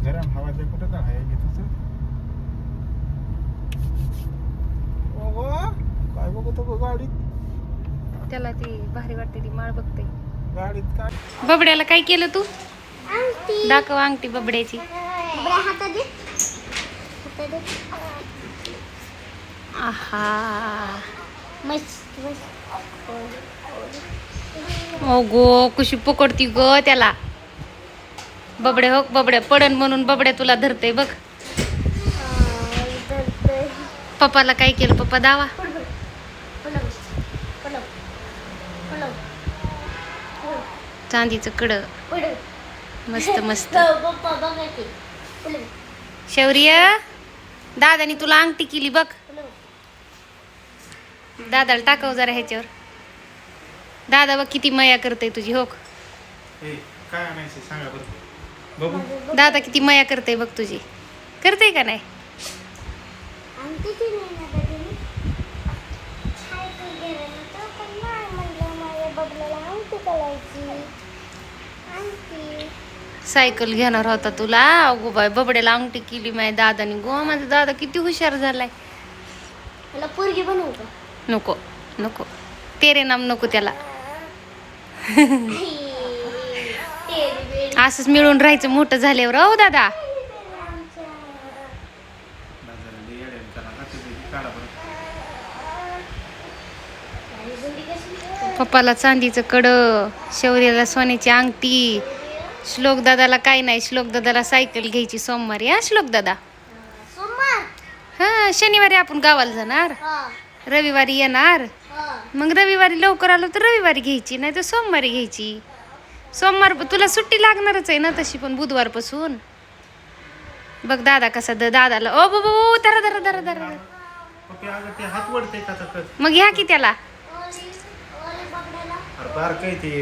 गरम हवाच्या कुठं का आहे घेतच काय बघतो गं गाडीत त्याला ती भारी वाटते ती माळ बघते गाडीत काय बबड्याला काय केलं तू दाखव अंगठी बबड्याची आहा गो कशी पकडती ग त्याला बबड्या हो बबड्या पडन म्हणून बबड्या तुला धरते बघ पप्पाला काय केलं पप्पा दावा चांदीचं कड मस्त मस्त शौर्य दादानी तुला अंगठी केली बघ दादाला टाकाव जरा ह्याच्यावर दादा बघ किती मया करते तुझी हो काय आणायचं सांगा बरं बघू दादा किती मया करते बघ तुझी करते का नाही सायकल घेणार होता तुला अगो बाय बबड्याला अंगठी केली माझ्या दादानी गो माझा दादा किती हुशार झालाय मला पोरगी बनवू का नको नको तेरे नाम नको त्याला असंच मिळून राहायचं मोठं झाल्यावर हो दादा पप्पाला चांदीचं कड शौर्याला सोन्याची अंगठी श्लोक दादाला काय नाही श्लोक दादाला सायकल घ्यायची सोमवारी हा श्लोक दादा सोमवार हा शनिवारी आपण गावाला जाणार रविवारी येणार मग रविवारी लवकर आलो तर रविवारी घ्यायची नाही तर सोमवारी घ्यायची सोमवार तुला सुट्टी लागणारच आहे ना तशी पण बुधवारपासून बघ दादा कसा दादाला ओ बाबू धरा धरा धरा धरा हात वडते का मग घ्या की त्याला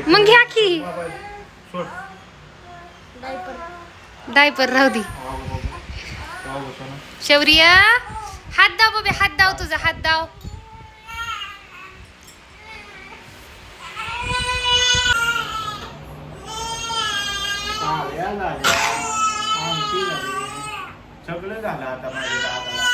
मग घ्या की सोड डायपर राहू दे शौर्य हात दाव बाबे हात दाव तुझा हात दाव सगळं झालं आता माझ्या दादाला